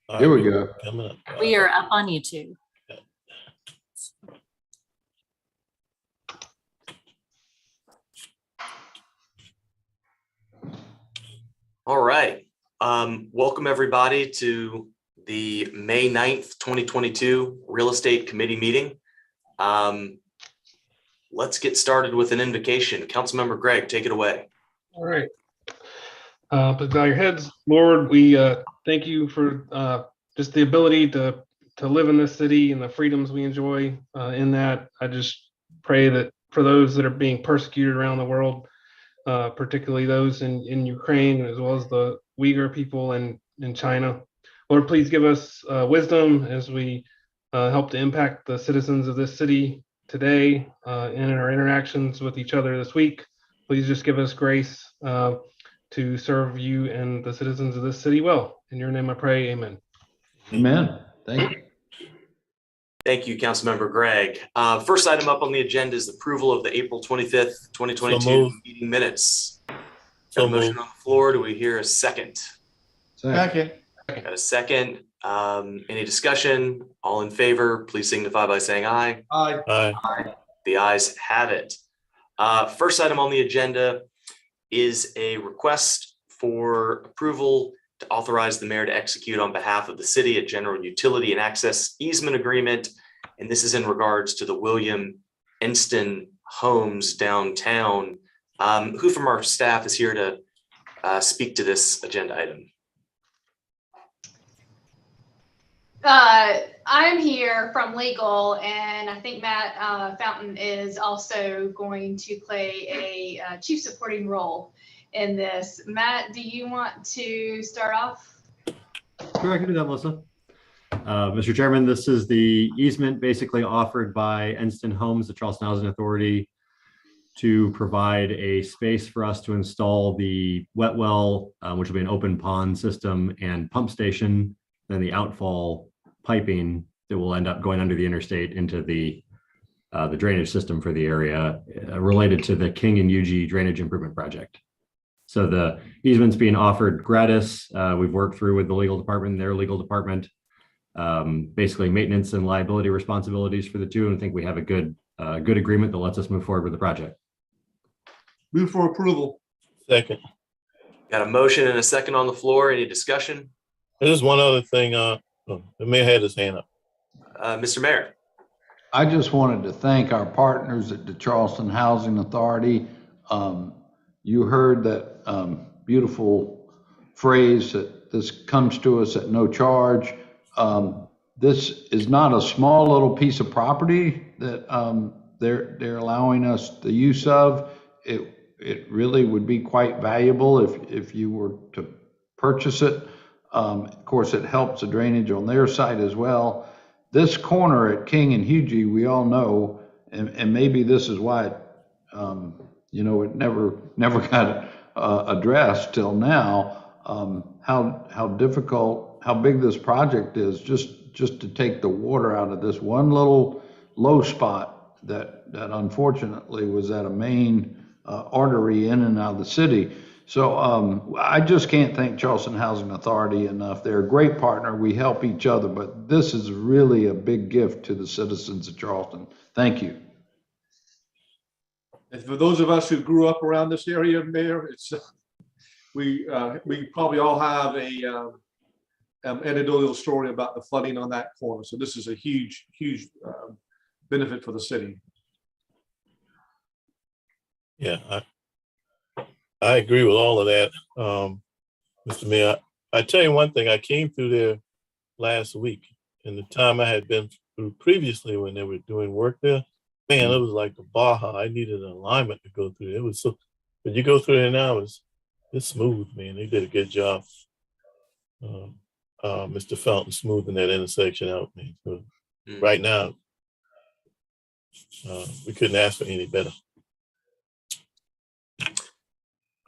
Here we go. Coming up. We are up on YouTube. All right. Welcome everybody to the May 9th, 2022 Real Estate Committee meeting. Let's get started with an invocation. Councilmember Greg, take it away. All right. Please bow your heads. Lord, we thank you for just the ability to live in this city and the freedoms we enjoy in that. I just pray that for those that are being persecuted around the world, particularly those in Ukraine, as well as the Uyghur people in China, Lord, please give us wisdom as we help to impact the citizens of this city today and in our interactions with each other this week. Please just give us grace to serve you and the citizens of this city well. In your name I pray, amen. Amen. Thank you. Thank you, Councilmember Greg. First item up on the agenda is the approval of the April 25th, 2022 meeting minutes. Got a motion on the floor. Do we hear a second? Second. Got a second. Any discussion? All in favor, please signify by saying aye. Aye. Aye. The ayes have it. First item on the agenda is a request for approval to authorize the mayor to execute on behalf of the city a general utility and access easement agreement. And this is in regards to the William Enston homes downtown. Who from our staff is here to speak to this agenda item? I'm here from legal, and I think Matt Fountain is also going to play a chief supporting role in this. Matt, do you want to start off? Sure, I can do that, Melissa. Mr. Chairman, this is the easement basically offered by Enston Homes, the Charleston Housing Authority, to provide a space for us to install the wet well, which will be an open pond system and pump station, then the outfall piping that will end up going under the interstate into the drainage system for the area related to the King and UG drainage improvement project. So the easement's being offered gratis. We've worked through with the legal department, their legal department, basically maintenance and liability responsibilities for the two, and I think we have a good agreement that lets us move forward with the project. Move for approval. Second. Got a motion and a second on the floor. Any discussion? There's one other thing. The mayor had his hand up. Mr. Mayor. I just wanted to thank our partners at the Charleston Housing Authority. You heard that beautiful phrase that this comes to us at no charge. This is not a small little piece of property that they're allowing us the use of. It really would be quite valuable if you were to purchase it. Of course, it helps the drainage on their side as well. This corner at King and Hugie, we all know, and maybe this is why it, it never got addressed till now. How difficult, how big this project is just to take the water out of this one little low spot that unfortunately was at a main artery in and out of the city. So I just can't thank Charleston Housing Authority enough. They're a great partner. We help each other, but this is really a big gift to the citizens of Charleston. Thank you. And for those of us who grew up around this area, Mayor, it's we probably all have a anecdotal story about the flooding on that corner. So this is a huge benefit for the city. Yeah, I agree with all of that, Mr. Mayor. I tell you one thing, I came through there last week, and the time I had been through previously when they were doing work there, man, it was like the Baja. I needed an alignment to go through. It was so, but you go through there now, it's smooth, man. They did a good job. Mr. Fountain smoothing that intersection out, man. So right now, we couldn't ask for any better.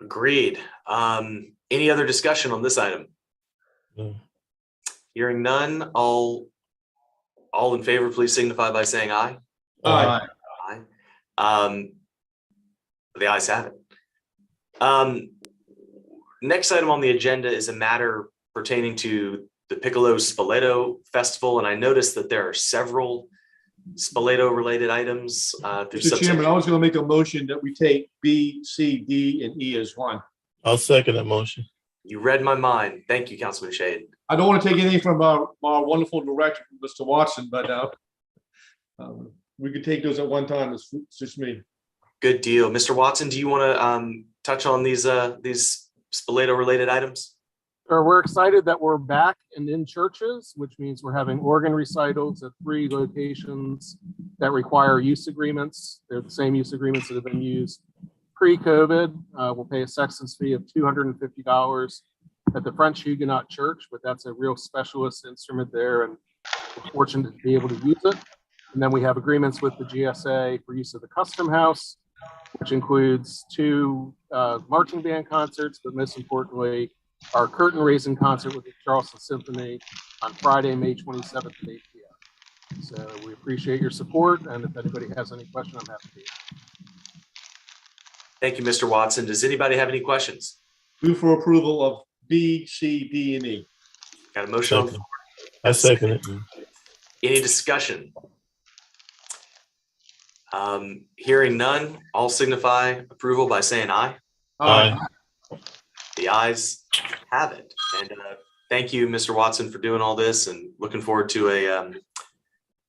Agreed. Any other discussion on this item? No. Hearing none, all in favor, please signify by saying aye. Aye. Aye. The ayes have it. Next item on the agenda is a matter pertaining to the Piccolo Spoleto Festival, and I noticed that there are several Spoleto-related items. Through Mr. Chairman, I was going to make a motion that we take B, C, D, and E as one. I'll second that motion. You read my mind. Thank you, Councilman Shade. I don't want to take anything from our wonderful director, Mr. Watson, but we could take those at one time. It's just me. Good deal. Mr. Watson, do you want to touch on these Spoleto-related items? We're excited that we're back and in churches, which means we're having organ recitals at 3 locations that require use agreements. They're the same use agreements that have been used pre-COVID. We'll pay a sexton's fee of $250 at the French Huguenot Church, but that's a real specialist instrument there, and we're fortunate to be able to use it. And then we have agreements with the GSA for use of the Custom House, which includes 2 marching band concerts, but most importantly, our curtain raising concert with the Charleston Symphony on Friday, May 27th at 8 p.m. So we appreciate your support, and if anybody has any question, I'm happy to answer. Thank you, Mr. Watson. Does anybody have any questions? Move for approval of B, C, D, and E. Got a motion on the floor? I second it. Any discussion? Hearing none, all signify approval by saying aye. Aye. The ayes have it. And thank you, Mr. Watson, for doing all this, and looking forward to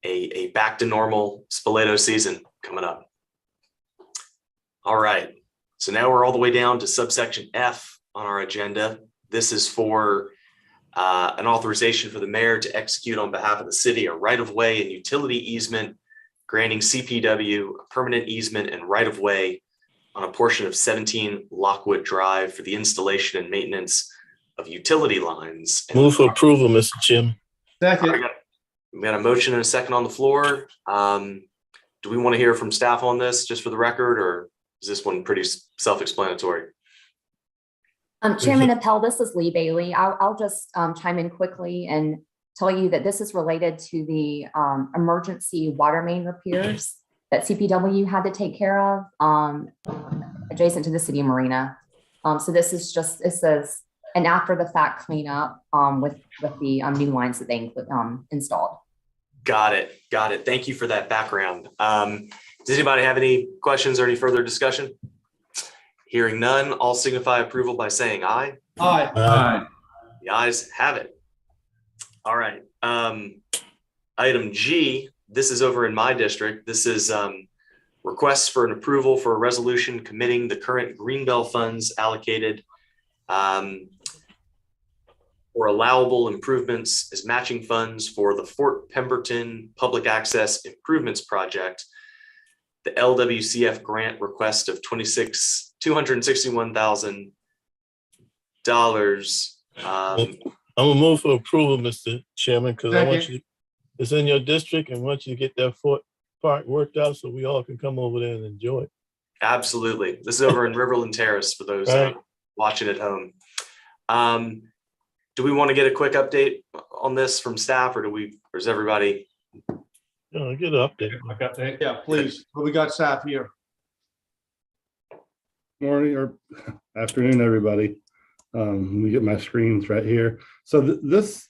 a back to normal Spoleto season coming up. All right. So now we're all the way down to subsection F on our agenda. This is for an authorization for the mayor to execute on behalf of the city a right-of-way and utility easement, granting CPW a permanent easement and right-of-way on a portion of 17 Lockwood Drive for the installation and maintenance of utility lines. Move for approval, Mr. Chairman. Second. We got a motion and a second on the floor. Do we want to hear from staff on this, just for the record, or is this one pretty self-explanatory? Chairman Appel, this is Lee Bailey. I'll just chime in quickly and tell you that this is related to the emergency water main repairs that CPW had to take care of adjacent to the city marina. So this is an after the fact cleanup with the new lines that they installed. Got it. Thank you for that background. Does anybody have any questions or any further discussion? Hearing none, all signify approval by saying aye. Aye. Aye. The ayes have it. All right. Item G, this is over in my district. This is requests for an approval for a resolution committing the current Greenbelt funds allocated for allowable improvements as matching funds for the Fort Pemberton Public Access Improvements Project. The LWCF grant request of $261,000. I'm gonna move for approval, Mr. Chairman, because I want you, it's in your district, and want you to get that Fort Park worked out so we all can come over there and enjoy it. Absolutely. This is over in Riverland Terrace for those watching at home. Do we want to get a quick update on this from staff, or is everybody? Get an update. Yeah, please. What we got staff here? Morning or afternoon, everybody. Let me get my screens right here. So this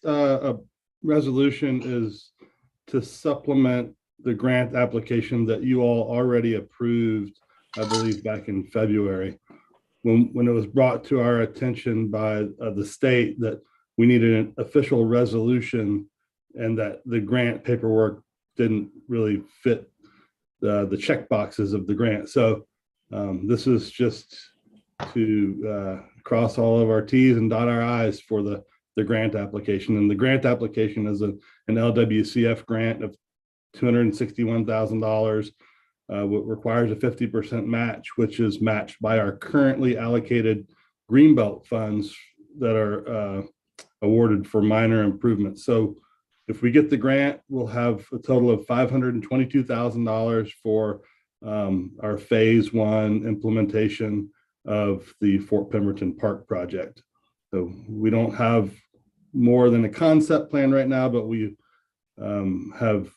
resolution is to supplement the grant application that you all already approved, I believe, back in February, when it was brought to our attention by the state that we needed an official resolution and that the grant paperwork didn't really fit the check boxes of the grant. So this is just to cross all of our T's and dot our I's for the grant application. And the grant application is an LWCF grant of $261,000. Requires a 50% match, which is matched by our currently allocated Greenbelt funds that are awarded for minor improvements. So if we get the grant, we'll have a total of $522,000 for our phase 1 implementation of the Fort Pemberton Park project. So we don't have more than a concept plan right now, but we have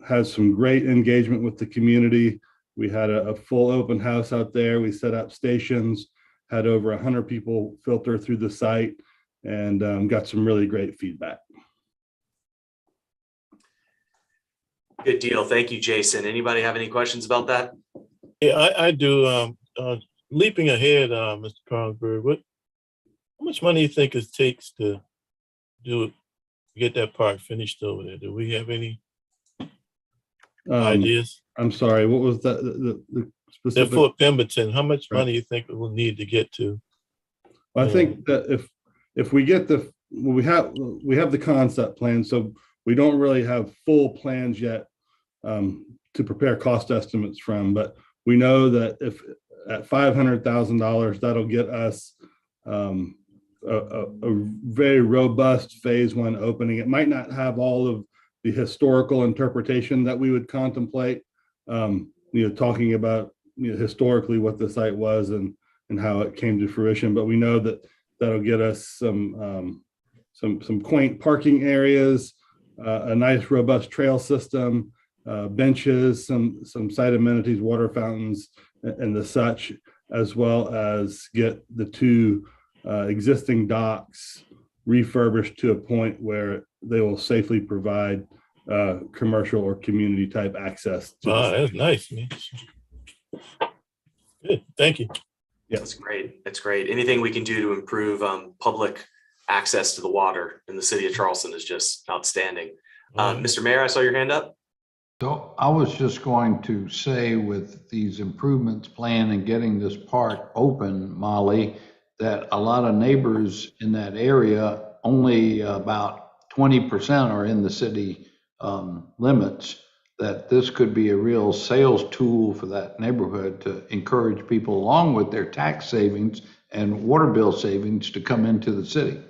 had some great engagement with the community. We had a full open house out there. We set up stations, had over 100 people filter through the site, and got some really great feedback. Good deal. Thank you, Jason. Anybody have any questions about that? Yeah, I do. Leaping ahead, Mr. Carlsberg, how much money do you think it takes to get that park finished over there? Do we have any ideas? I'm sorry, what was that, the At specific? Fort Pemberton, how much Right. money you think we'll need to get to? I think that if we get we have the concept plan, so we don't really have full plans yet to prepare cost estimates from, but we know that if at $500,000, that'll get us a very robust phase one opening. It might not have all of the historical interpretation that we would contemplate, talking about historically what the site was and how it came to fruition. But we know that that'll get us some quaint parking areas, a nice robust trail system, benches, some site amenities, water fountains, and the such, as well as get the two existing docks refurbished to a point where they will safely provide commercial or community type access to the That's nice, man. Good, thank you. That's great. That's great. Anything we can do to improve public access to the water in the city of Charleston is just outstanding. Mr. Mayor, I saw your hand up. So I was just going to say, with these improvements planned and getting this park open, Molly, that a lot of neighbors in that area, only about 20% are in the city limits, that this could be a real sales tool for that neighborhood to encourage people, along with their tax savings and water bill savings, to come into the city.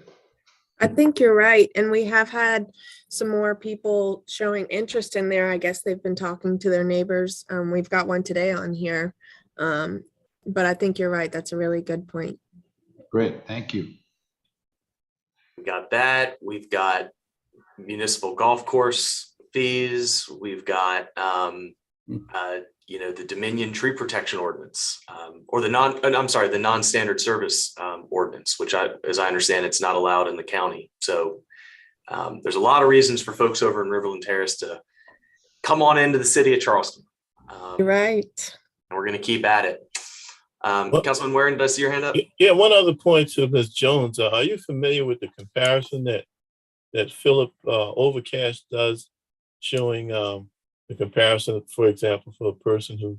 I think you're right. And we have had some more people showing interest in there. I guess they've been talking to their neighbors. We've got one today on here. But I think you're right. That's a really good point. Great, thank you. We got that. We've got municipal golf course fees. We've got, the Dominion tree protection ordinance, or the non-standard service ordinance, which as I understand, it's not allowed in the county. So there's a lot of reasons for folks over in Riverland Terrace to come on into the city of Charleston. You're right. And we're going to keep at it. Councilman Waring, did I see your hand up? Yeah, one other point to Ms. Jones. Are you familiar with the comparison that Philip Overcash does, showing the comparison, for example, for a person who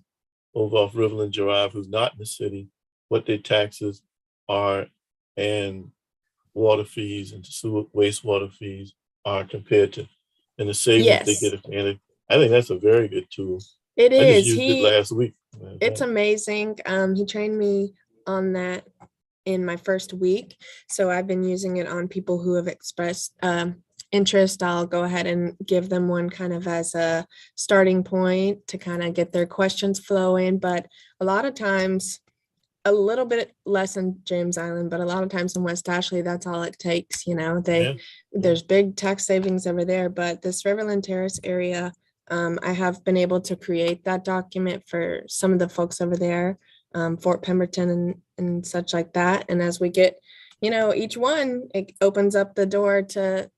over off Riverland Drive who's not in the city, what their taxes are and water fees and wastewater fees are compared to, and the savings they get. And I think that's a very good tool. It I is. just used it last week. It's amazing. He trained me on that in my first week. So I've been using it on people who have expressed interest. I'll go ahead and give them one kind of as a starting point to kind of get their questions flowing. But a lot of times, a little bit less in James Island, but a lot of times in West Ashley, that's all it takes. There's big tax savings over there, but this Riverland Terrace area, I have been able to create that document for some of the folks over there, Fort Pemberton and such like that. And as we get, each one, it opens up the door to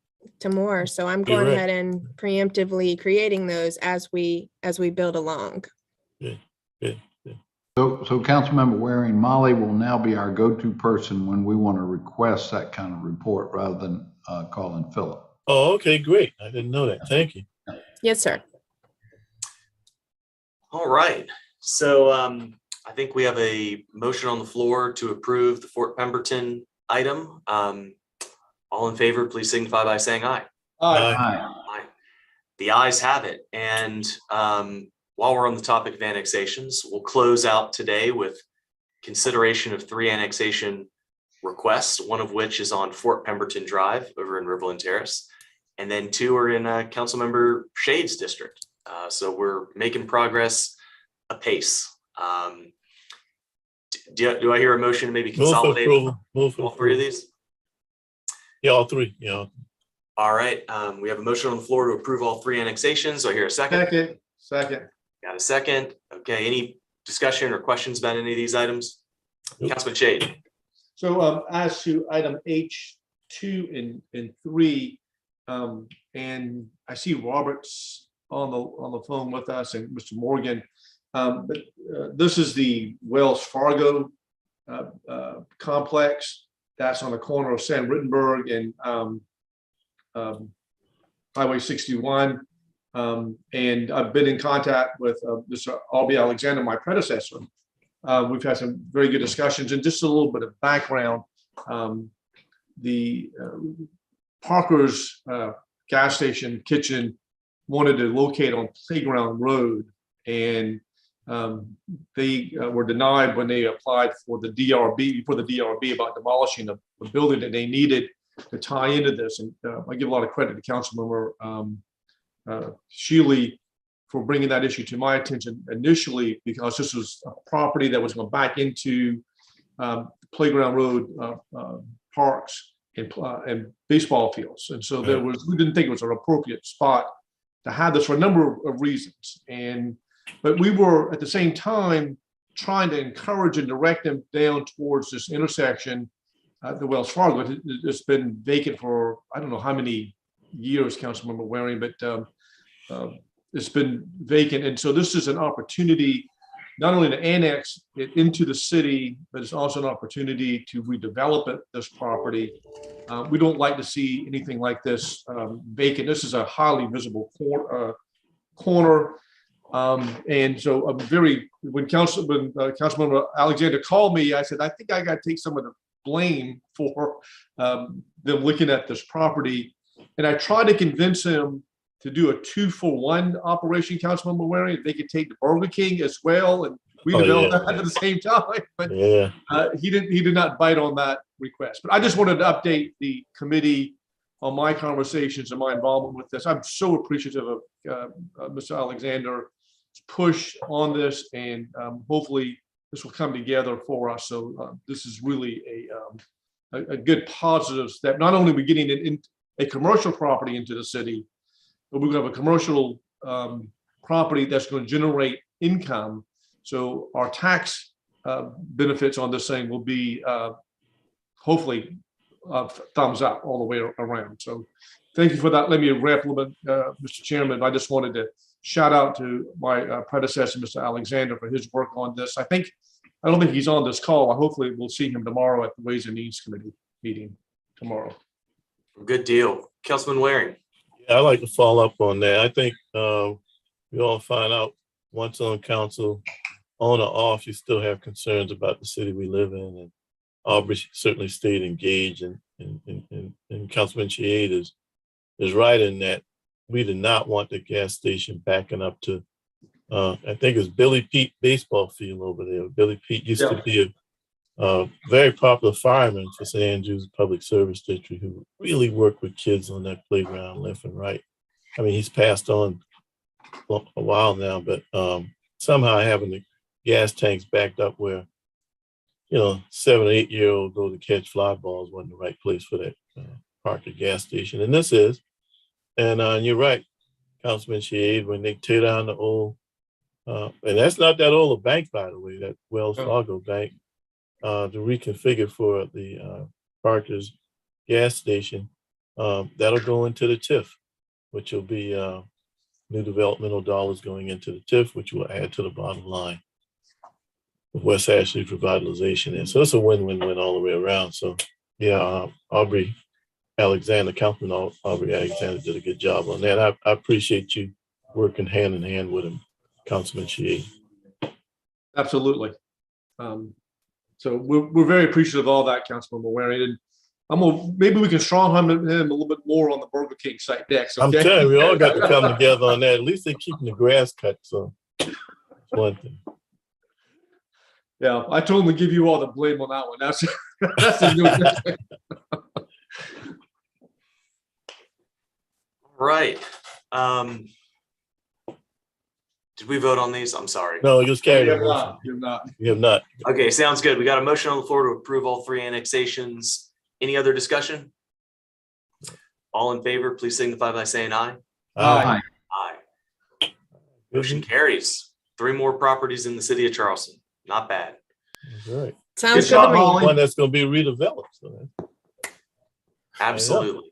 more. So I'm going ahead and preemptively creating those as we build along. Good. So Councilmember Waring, Molly will now be our go-to person when we want to request that kind of report rather than calling Philip. Oh, okay, great. I didn't know that. Thank you. Yes, sir. All right. So I think we have a motion on the floor to approve the Fort Pemberton item. All in favor, please signify by saying aye. Aye. Aye. The ayes have it. And while we're on the topic of annexations, we'll close out today with consideration of 3 annexation requests, one of which is on Fort Pemberton Drive over in Riverland Terrace, and then 2 are in Councilmember Shade's district. So we're making progress apace. Do I hear a motion to maybe consolidate all 3 of these? Yeah, all 3. Yeah. All right. We have a motion on the floor to approve all 3 annexations. So I hear a second. Second. Got a second. Okay. Any discussion or questions about any of these items? Nope. Councilman Shade. So as to item H2 and 3, and I see Robert's on the phone with us, and Mr. Morgan. But this is the Wells Fargo complex that's on the corner of San Rittenberg and Highway 61. And I've been in contact with Mr. Albie Alexander, my predecessor. We've had some very good discussions, and just a little bit of background. The Parker's gas station kitchen wanted to locate on Playground Road, and they were denied when they applied for the DRB, about demolishing the building that they needed to tie into this. And I give a lot of credit to Councilmember Shealy for bringing that issue to my attention initially, because this was a property that was going back into Playground Road parks and baseball fields. And so we didn't think it was an appropriate spot to have this for a number of reasons. But we were at the same time trying to encourage and direct them down towards this intersection, the Wells Fargo. It's been vacant for, I don't know how many years, Councilmember Waring, but it's been vacant. And so this is an opportunity not only to annex it into the city, but it's also an opportunity to redevelop this property. We don't like to see anything like this vacant. This is a highly visible corner. And so I'm when Councilmember Alexander called me, I said, I think I got to take some of the blame for them looking at this property. And I tried to convince him to do a 2-for-1 operation, Councilmember Waring. They could take the Burger King as well and redevelop that at the same time. But he did not bite on that request. But I just wanted to update the committee on my conversations and my involvement with this. I'm so appreciative of Mr. Alexander's push on this, and hopefully this will come together for us. So this is really a good positive step. Not only are we getting in a commercial property into the city, but we're going to have a commercial property that's going to generate income. So our tax benefits on this thing will be hopefully thumbs up all the way around. So thank you for that. Let me wrap a little bit, Mr. Chairman. I just wanted to shout out to my predecessor, Mr. Alexander, for his work on this. I don't think he's on this call. Hopefully we'll see him tomorrow at the Ways and Means Committee meeting tomorrow. Good deal. Councilman Waring. Yeah, I'd like to follow up on that. I think we all find out once on council, on or off, you still have concerns about the city we live in. And Aubrey certainly stayed engaged, and Councilman Chiade is right in that we did not want the gas station backing up to, I think it's Billy Pete baseball field over there. Billy Pete used to be a very popular fireman for St. Andrews Public Service District who really worked with kids on that playground left and right. I mean, he's passed on a while now, but somehow having the gas tanks backed up where, 7 or 8 year old go to catch fly balls wasn't the right place for that Parker gas station. And this is, and you're right, Councilman Chiade, when they tear down the old, and that's not that old a bank, by the way, that Wells Fargo bank, to reconfigure for the Parker's gas station, that'll go into the TIF, which will be new developmental dollars going into the TIF, which will add to the bottom line of West Ashley revitalization. And so it's a win-win-win all the way around. So yeah, Aubrey Alexander, Councilman Aubrey Alexander did a good job on that. I appreciate you working hand in hand with him, Councilman Chiade. Absolutely. So we're very appreciative of all that, Councilman Waring. And maybe we can strong him a little bit more on the Burger King site next. Okay? I'm telling you, we all got to come together on that. At least they're keeping the grass cut, so that's one thing. Yeah, I told him to give you all the blame on that one. That's a new thing. Right. Did we vote on these? I'm sorry. No, you just carried You it. have not. Okay, sounds good. We got a motion on the floor to approve all 3 annexations. Any other discussion? All in favor, please signify by saying aye. Aye. Aye. Motion carries. 3 more properties in the city of Charleston. Not bad. That's right. Sounds Good good job, to me. Holly. One that's going to be redeveloped. So Absolutely.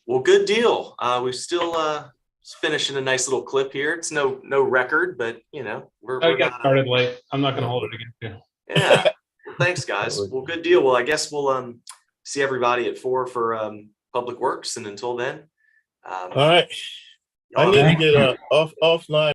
Well, good deal. We still Just finishing a nice little clip here. It's no record, but you know, I got started late. I'm not going to hold it against you. yeah. Well, thanks, guys. Well, good deal. Well, I guess we'll see everybody at 4 for Public Works, and until then. All right. I need to get offline.